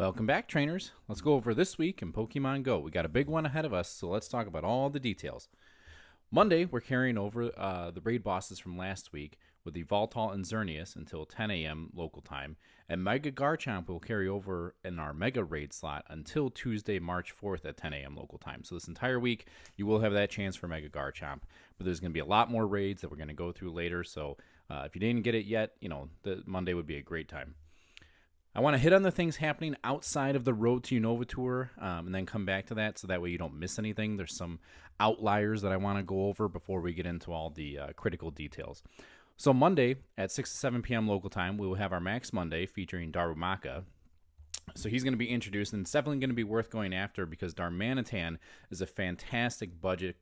Welcome back, trainers. Let's go over this week in Pokemon Go. We got a big one ahead of us, so let's talk about all the details. Monday, we're carrying over the raid bosses from last week with the Voltol and Xerneas until 10 a.m. local time, and Mega Garchomp will carry over in our Mega Raid slot until Tuesday, March 4th at 10 a.m. local time. So this entire week, you will have that chance for Mega Garchomp, but there's going to be a lot more raids that we're going to go through later, so if you didn't get it yet, the Monday would be a great time. I want to hit on the things happening outside of the Road to Unova Tour and then come back to that so that way you don't miss anything. There's some outliers that I want to go over before we get into all the critical details. So Monday at 6 to 7 p.m. local time, we will have our Max Monday featuring Darumaka. So he's going to be introduced, and it's definitely going to be worth going after because Darmanitan is a fantastic budget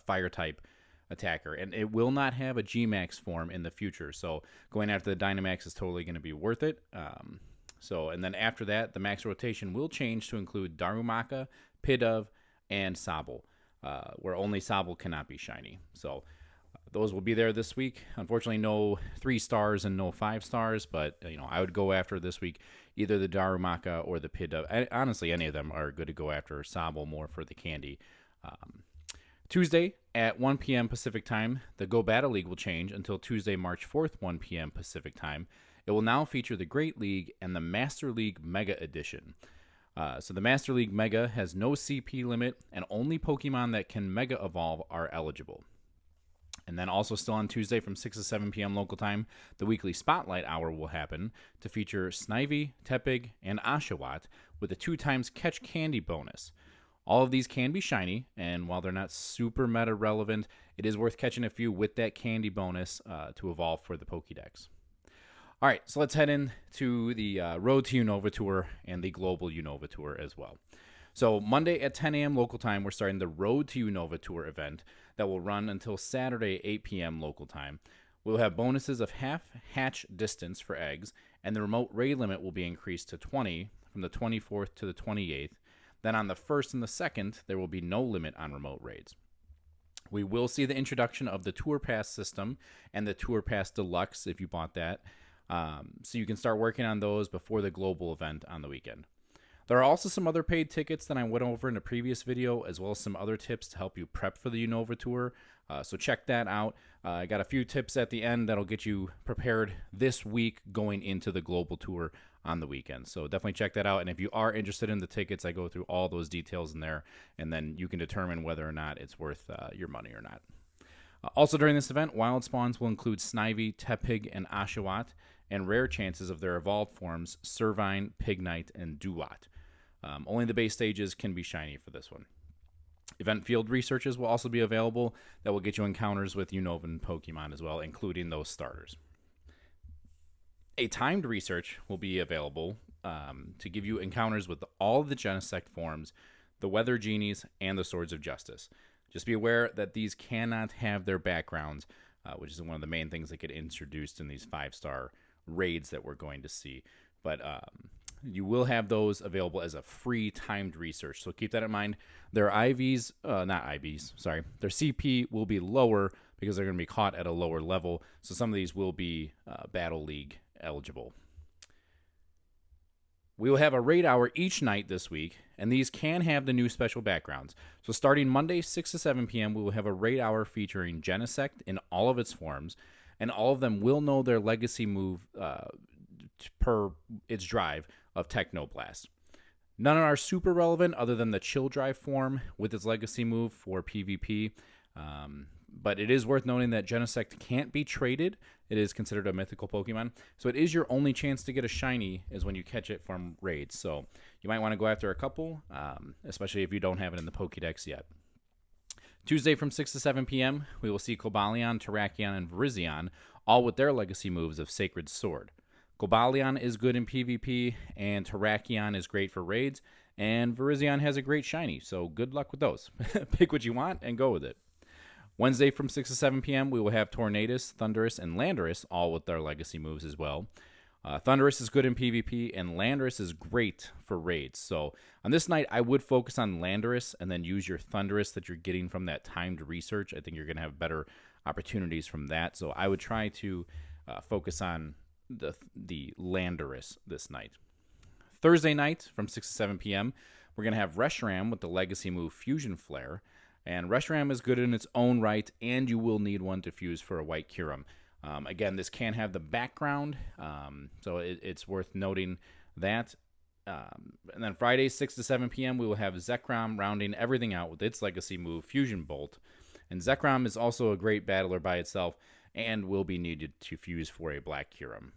fire type attacker, and it will not have a G-Max form in the future. So going after the Dynamax is totally going to be worth it. And then after that, the max rotation will change to include Darumaka, Pidove, and Sobble, where only Sobble cannot be shiny. So those will be there this week. Unfortunately, no 3 stars and no 5 stars, but I would go after this week either the Darumaka or the Pidove. Honestly, any of them are good to go after. Sobble more for the candy. Tuesday at 1 p.m. Pacific time, the Go Battle League will change until Tuesday, March 4th, 1 p.m. Pacific time. It will now feature the Great League and the Master League Mega Edition. So the Master League Mega has no CP limit, and only Pokemon that can Mega Evolve are eligible. And then also still on Tuesday from 6 to 7 p.m. local time, the weekly Spotlight Hour will happen to feature Snivy, Tepig, and Oshawott with a 2x Catch Candy bonus. All of these can be shiny, and while they're not super meta relevant, it is worth catching a few with that candy bonus to evolve for the Pokédex. All right, so let's head into the Road to Unova Tour and the Global Unova Tour as well. So Monday at 10 a.m. local time, we're starting the Road to Unova Tour event that will run until Saturday, 8 p.m. local time. We'll have bonuses of half hatch distance for eggs, and the remote raid limit will be increased to 20 from the 24th to the 28th. Then on the 1st and the 2nd, there will be no limit on remote raids. We will see the introduction of the Tour Pass system and the Tour Pass Deluxe if you bought that. So you can start working on those before the global event on the weekend. There are also some other paid tickets that I went over in a previous video, as well as some other tips to help you prep for the Unova Tour. So check that out. I got a few tips at the end that'll get you prepared this week going into the global tour on the weekend. So definitely check that out. And if you are interested in the tickets, I go through all those details in there, and then you can determine whether or not it's worth your money or not. Also during this event, wild spawns will include Snivy, Tepig, and Oshawott, and rare chances of their evolved forms, Servine, Pignite, and Duat. Only the base stages can be shiny for this one. Event field researches will also be available that will get you encounters with Unovan Pokemon as well, including those starters. A timed research will be available to give you encounters with all the Genesect forms, the Weather Genies, and the Swords of Justice. Just be aware that these cannot have their backgrounds, which is one of the main things that get introduced in these 5-star raids that we're going to see. But you will have those available as a free timed research. So keep that in mind. Their IVs, not IVs, sorry. Their CP will be lower because they're going to be caught at a lower level. So some of these will be Battle League eligible. We will have a raid hour each night this week, and these can have the new special backgrounds. So starting Monday, 6 to 7 p.m., we will have a raid hour featuring Genesect in all of its forms, and all of them will know their legacy move per its drive of Technoblast. None are super relevant other than the Chill Drive form with its legacy move for PvP. But it is worth noting that Genesect can't be traded. It is considered a mythical Pokemon. So it is your only chance to get a shiny is when you catch it from raids. So you might want to go after a couple, especially if you don't have it in the Pokédex yet. Tuesday from 6 to 7 p.m., we will see Cobalion, Terrakion, and Virizion, all with their legacy moves of Sacred Sword. Cobalion is good in PvP, and Terrakion is great for raids, and Virizion has a great shiny, so good luck with those. Pick what you want and go with it. Wednesday from 6 to 7 p.m., we will have Tornadus, Thundurus, and Landorus, all with their legacy moves as well. Thundurus is good in PvP, and Landorus is great for raids. So on this night, I would focus on Landorus and then use your Thundurus that you're getting from that timed research. I think you're going to have better opportunities from that. So I would try to focus on the Landorus this night. Thursday night from 6 to 7 p.m., we're going to have Reshiram with the legacy move Fusion Flare. And Reshiram is good in its own right, and you will need one to fuse for a white Kyurem. Again, this can have the background, so it's worth noting that. And then Friday, 6 to 7 p.m., we will have Zekrom rounding everything out with its legacy move, Fusion Bolt. And Zekrom is also a great battler by itself and will be needed to fuse for a black Kyurem.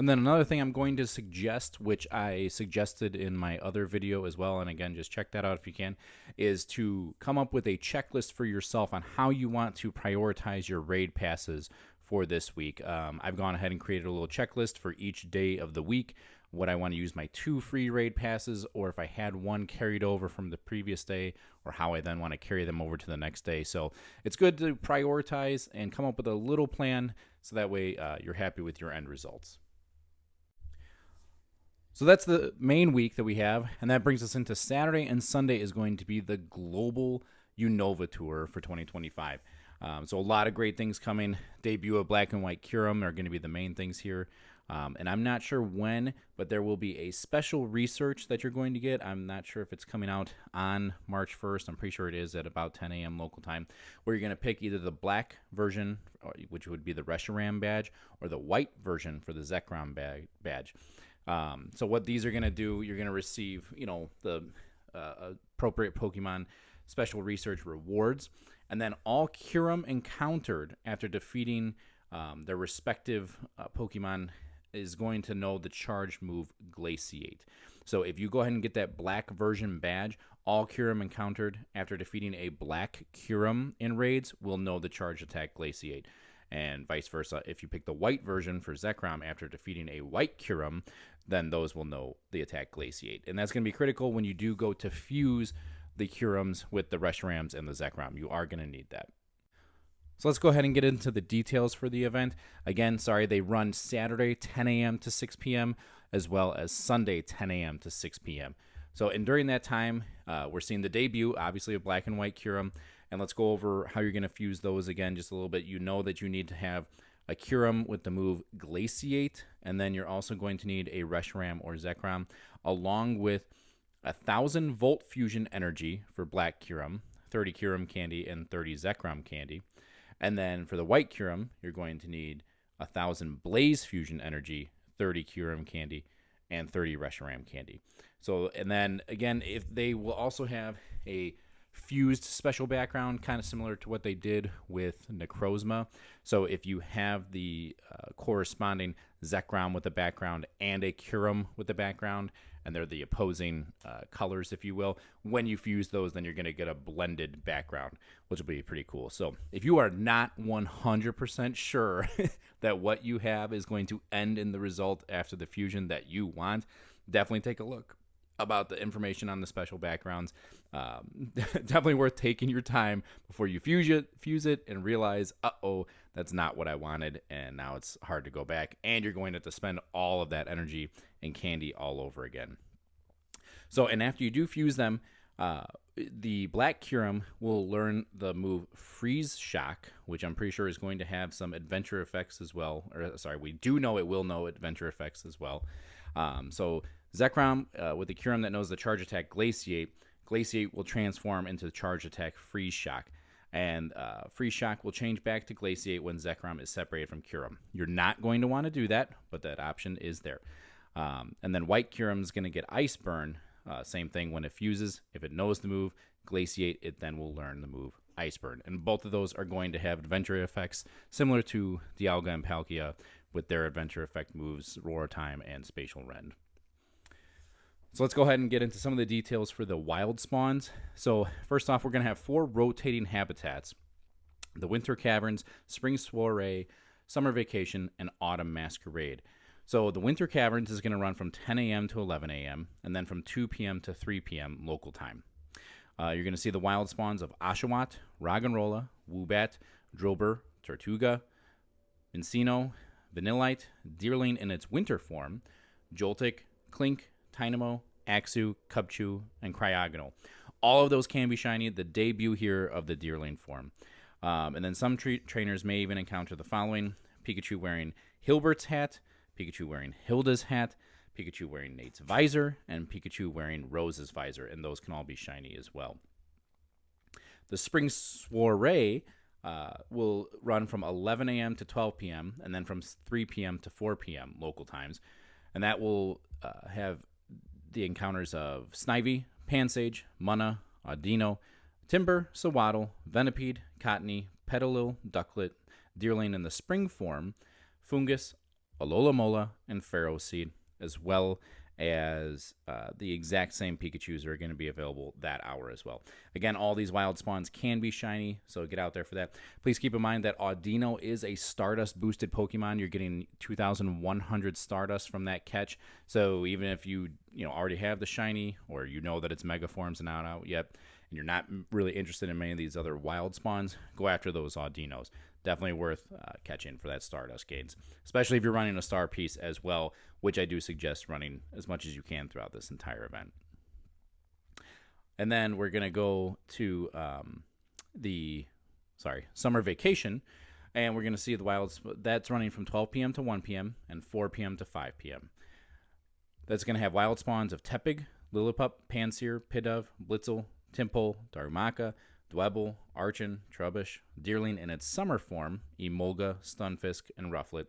And then another thing I'm going to suggest, which I suggested in my other video as well, and again, just check that out if you can, is to come up with a checklist for yourself on how you want to prioritize your raid passes for this week. I've gone ahead and created a little checklist for each day of the week, what I want to use my 2 free raid passes, or if I had one carried over from the previous day, or how I then want to carry them over to the next day. So it's good to prioritize and come up with a little plan so that way you're happy with your end results. So that's the main week that we have, and that brings us into Saturday, and Sunday is going to be the global Unova Tour for 2025. So a lot of great things coming. Debut of Black and White Kyurem are going to be the main things here. And I'm not sure when, but there will be a special research that you're going to get. I'm not sure if it's coming out on March 1st. I'm pretty sure it is at about 10 a.m. local time, where you're going to pick either the black version, which would be the Reshiram badge, or the white version for the Zekrom badge. So what these are going to do, you're going to receive, the appropriate Pokemon special research rewards, and then all Kyurem encountered after defeating their respective Pokemon is going to know the charged move Glaciate. So if you go ahead and get that black version badge, all Kyurem encountered after defeating a black Kyurem in raids will know the charged attack Glaciate. And vice versa, if you pick the white version for Zekrom after defeating a white Kyurem, then those will know the attack Glaciate. And that's going to be critical when you do go to fuse the Kyurems with the Reshirams and the Zekrom. You are going to need that. So let's go ahead and get into the details for the event. Again, they run Saturday 10 a.m. to 6 p.m. as well as Sunday 10 a.m. to 6 p.m. So, and during that time, we're seeing the debut, obviously, of Black and White Kyurem. And let's go over how you're going to fuse those again just a little bit. You know that you need to have a Kyurem with the move Glaciate, and then you're also going to need a Reshiram or Zekrom, along with 1,000 Volt Fusion Energy for Black Kyurem, 30 Kyurem Candy, and 30 Zekrom Candy. And then for the White Kyurem, you're going to need 1,000 Blaze Fusion Energy, 30 Kyurem Candy, and 30 Reshiram Candy. So, and then again, if they will also have a fused special background, kind of similar to what they did with Necrozma. So if you have the corresponding Zekrom with the background and a Kyurem with the background, and they're the opposing colors, if you will, when you fuse those, then you're going to get a blended background, which will be pretty cool. So if you are not 100% sure that what you have is going to end in the result after the fusion that you want, definitely take a look about the information on the special backgrounds. Definitely worth taking your time before you fuse it and realize, that's not what I wanted, and now it's hard to go back, and you're going to have to spend all of that energy and candy all over again. So, and after you do fuse them, the Black Kyurem will learn the move Freeze Shock, which I'm pretty sure is going to have some adventure effects as well. We do know it will know adventure effects as well. So Zekrom, with the Kyurem that knows the charge attack Glaciate will transform into the charge attack Freeze Shock. And Freeze Shock will change back to Glaciate when Zekrom is separated from Kyurem. You're not going to want to do that, but that option is there. And then White Kyurem is going to get Ice Burn. Same thing when it fuses. If it knows the move Glaciate, it then will learn the move Ice Burn. And both of those are going to have adventure effects similar to Dialga and Palkia with their adventure effect moves Roar Time and Spatial Rend. So let's go ahead and get into some of the details for the wild spawns. So first off, we're going to have 4 rotating habitats: the Winter Caverns, Spring Soiree, Summer Vacation, and Autumn Masquerade. So the Winter Caverns is going to run from 10 a.m. to 11 a.m., and then from 2 p.m. to 3 p.m. local time. You're going to see the wild spawns of Oshawott, Roggenrola, Woobat, Drillbur, Tortuga, Minccino, Vanillite, Deerling in its winter form, Joltik, Clink, Tynamo, Axew, Cubchoo, and Cryogonal. All of those can be shiny, the debut here of the Deerling form. And then some trainers may even encounter the following: Pikachu wearing Hilbert's hat, Pikachu wearing Hilda's hat, Pikachu wearing Nate's visor, and Pikachu wearing Rose's visor, and those can all be shiny as well. The Spring Soiree will run from 11 a.m. to 12 p.m. and then from 3 p.m. to 4 p.m. local times. And that will have the encounters of Snivy, Pansage, Munna, Audino, Timber, Sawaddle, Venipede, Cottony, Petalil, Ducklet, Deerling in the spring form, Fungus, Alola-Mola, and Pharaoh Seed, as well as the exact same Pikachus are going to be available that hour as well. Again, all these wild spawns can be shiny, so get out there for that. Please keep in mind that Audino is a Stardust boosted Pokemon. You're getting 2,100 Stardust from that catch. So even if you already have the shiny, or you know that it's Mega Forms and not out yet, and you're not really interested in many of these other wild spawns, go after those Audinos. Definitely worth catching for that Stardust gains, especially if you're running a star piece as well, which I do suggest running as much as you can throughout this entire event. And then we're going to go to summer vacation, and we're going to see the wilds. That's running from 12 p.m. to 1 p.m. and 4 p.m. to 5 p.m. That's going to have wild spawns of Tepig, Lillipup, Pansear, Pidove, Blitzel, Tympole, Darumaka, Dwebble, Archon, Trubbish, Deerling in its summer form, Emolga, Stunfisk, and Rufflet,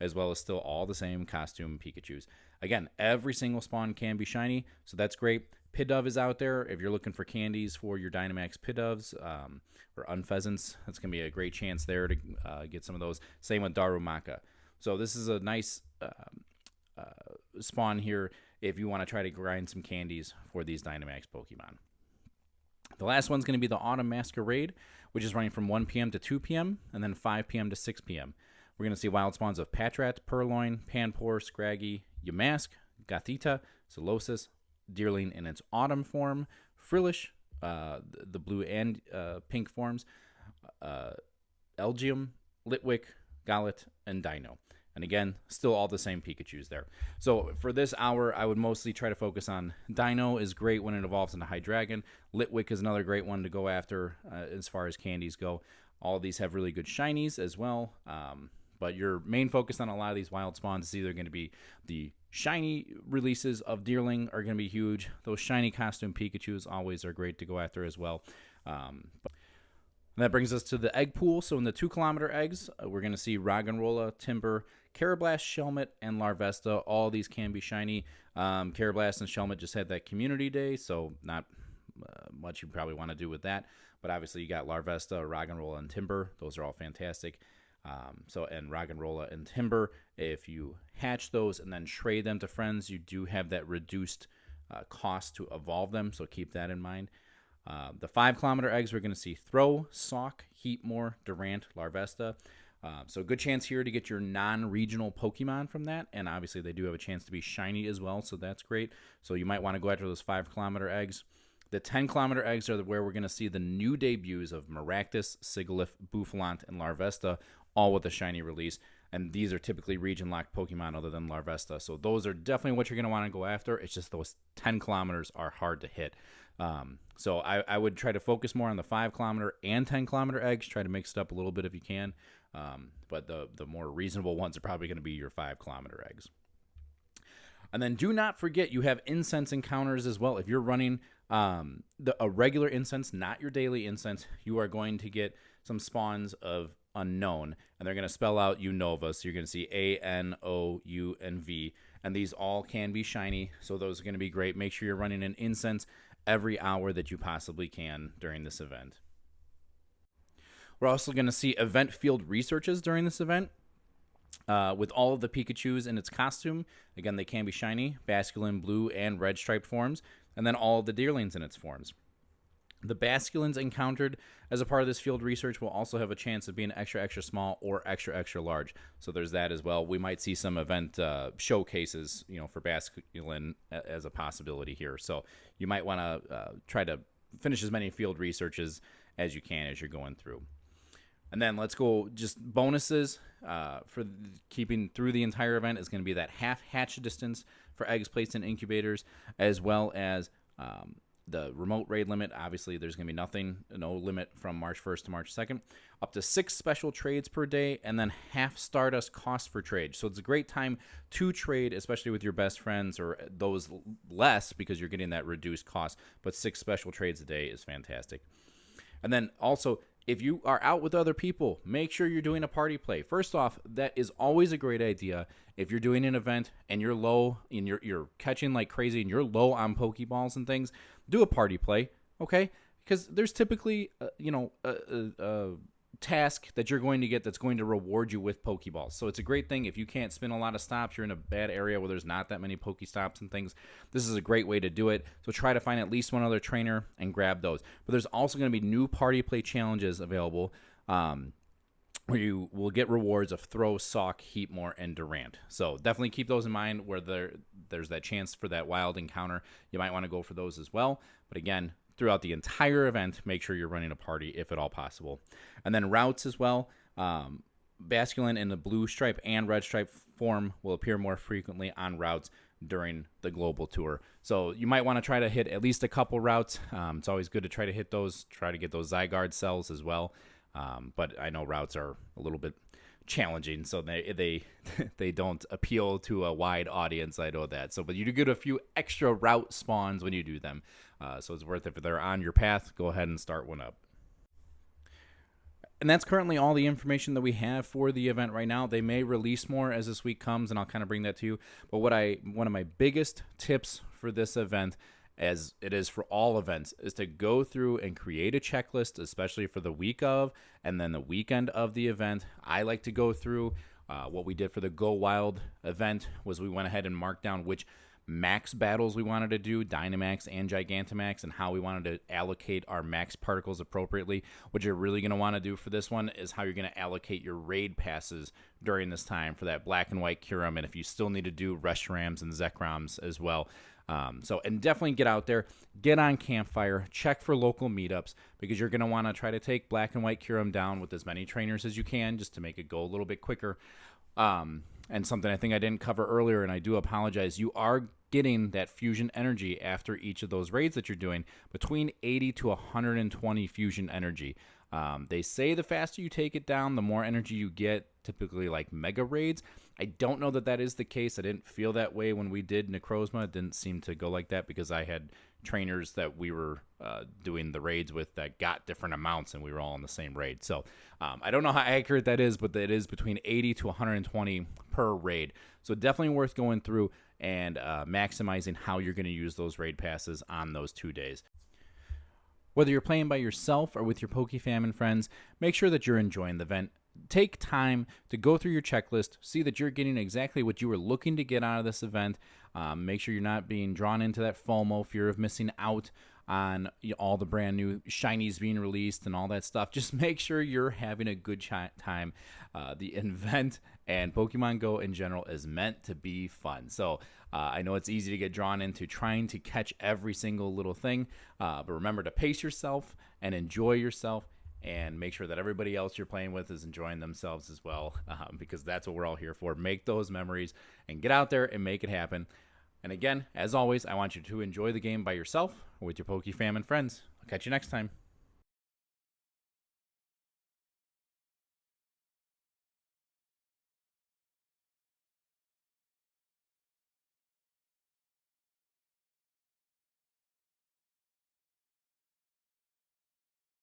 as well as still all the same costume Pikachus. Again, every single spawn can be shiny, so that's great. Pidove is out there. If you're looking for candies for your Dynamax Pidoves or Unpheasants, that's going to be a great chance there to get some of those. Same with Darumaka. So this is a nice spawn here if you want to try to grind some candies for these Dynamax Pokemon. The last one's going to be the Autumn Masquerade, which is running from 1 p.m. to 2 p.m. and then 5 p.m. to 6 p.m. We're going to see wild spawns of Patrat, Purloin, Panpour, Scraggy, Yamask, Gothita, Solosis, Deerling in its autumn form, Frillish, the blue and pink forms, Elgium, Litwick, Golett, and Dino. And again, still all the same Pikachus there. So for this hour, I would mostly try to focus on Dino is great when it evolves into Hydreigon. Litwick is another great one to go after as far as candies go. All of these have really good shinies as well. But your main focus on a lot of these wild spawns is either going to be the shiny releases of Deerling are going to be huge. Those shiny costume Pikachus always are great to go after as well. And that brings us to the egg pool. So in the 2-kilometer eggs, we're going to see Roggenrola, Timber, Carablast, Shelmet, and Larvesta. All these can be shiny. Carablast and Shelmet just had that community day, so not much you probably want to do with that. But obviously you got Larvesta, Roggenrola, and Timber. Those are all fantastic. And Roggenrola and Timber, if you hatch those and then trade them to friends, you do have that reduced cost to evolve them, so keep that in mind. The 5-kilometer eggs, we're going to see Throw, Sawk, Heatmore, Durant, Larvesta. So good chance here to get your non-regional Pokemon from that. And obviously they do have a chance to be shiny as well, so that's great. So you might want to go after those 5-kilometer eggs. The 10-kilometer eggs are where we're going to see the new debuts of Maractus, Sigilyph, Bouffalant, and Larvesta, all with a shiny release. And these are typically region-locked Pokemon other than Larvesta. So those are definitely what you're going to want to go after. It's just those 10 kilometers are hard to hit. So I would try to focus more on the 5-kilometer and 10-kilometer eggs. Try to mix it up a little bit if you can. But the more reasonable ones are probably going to be your 5-kilometer eggs. And then do not forget, you have incense encounters as well. If you're running a regular incense, not your daily incense, you are going to get some spawns of unknown, and they're going to spell out Unova. So you're going to see A-N-O-U-N-V, and these all can be shiny, so those are going to be great. Make sure you're running an incense every hour that you possibly can during this event. We're also going to see event field researches during this event. With all of the Pikachus in its costume. Again, they can be shiny, Basculin, blue, and red striped forms, and then all of the Deerlings in its forms. The Basculins encountered as a part of this field research will also have a chance of being extra, extra small or extra, extra large. So there's that as well. We might see some event showcases, for Basculin as a possibility here. So you might want to try to finish as many field researches as you can as you're going through. And then let's go just bonuses for keeping through the entire event is going to be that half hatch distance for eggs placed in incubators, as well as The remote raid limit, obviously, there's going to be nothing, no limit from March 1st to March 2nd. Up to 6 special trades per day, and then half Stardust cost for trade. So it's a great time to trade, especially with your best friends or those less, because you're getting that reduced cost. But 6 special trades a day is fantastic. And then also, if you are out with other people, make sure you're doing a party play. First off, that is always a great idea. If you're doing an event and you're low and you're catching like crazy and you're low on Pokeballs and things, do a party play, okay? Because there's typically, a task that you're going to get that's going to reward you with Pokeballs. So it's a great thing. If you can't spin a lot of stops, you're in a bad area where there's not that many Pokestops and things, this is a great way to do it. So try to find at least one other trainer and grab those. But there's also going to be new party play challenges available where you will get rewards of Throw, Sock, Heatmore, and Durant. So definitely keep those in mind where there's that chance for that wild encounter. You might want to go for those as well. But again, throughout the entire event, make sure you're running a party if at all possible. And then routes as well. Basculin in the blue stripe and red stripe form will appear more frequently on routes during the global tour. So you might want to try to hit at least a couple routes. It's always good to try to hit those, try to get those Zygarde cells as well. But I know routes are a little bit challenging, so they don't appeal to a wide audience. I know that. So, but you do get a few extra route spawns when you do them. So it's worth it. If they're on your path, go ahead and start one up. And that's currently all the information that we have for the event right now. They may release more as this week comes, and I'll kind of bring that to you. But one of my biggest tips for this event, as it is for all events, is to go through and create a checklist, especially for the week of and then the weekend of the event. I like to go through what we did for the Go Wild event was we went ahead and marked down which max battles we wanted to do, Dynamax and Gigantamax, and how we wanted to allocate our max particles appropriately. What you're really going to want to do for this one is how you're going to allocate your raid passes during this time for that black and white Kyurem, and if you still need to do Reshiram's and Zekrom's as well. And definitely get out there, get on Campfire, check for local meetups, because you're going to want to try to take black and white Kyurem down with as many trainers as you can, just to make it go a little bit quicker. And something I think I didn't cover earlier, and I do apologize, you are getting that fusion energy after each of those raids that you're doing, between 80 to 120 fusion energy. They say the faster you take it down, the more energy you get, typically like mega raids. I don't know that that is the case. I didn't feel that way when we did Necrozma. It didn't seem to go like that because I had trainers that we were doing the raids with that got different amounts, and we were all in the same raid. So I don't know how accurate that is, but it is between 80 to 120 per raid. So definitely worth going through and maximizing how you're going to use those raid passes on those 2 days. Whether you're playing by yourself or with your PokeFam and friends, make sure that you're enjoying the event. Take time to go through your checklist, see that you're getting exactly what you were looking to get out of this event. Make sure you're not being drawn into that FOMO, fear of missing out on all the brand new shinies being released and all that stuff. Just make sure you're having a good time. The event and Pokemon Go in general is meant to be fun. So I know it's easy to get drawn into trying to catch every single little thing, but remember to pace yourself and enjoy yourself, and make sure that everybody else you're playing with is enjoying themselves as well, because that's what we're all here for. Make those memories and get out there and make it happen. And again, as always, I want you to enjoy the game by yourself or with your PokeFam and friends. I'll catch you next time.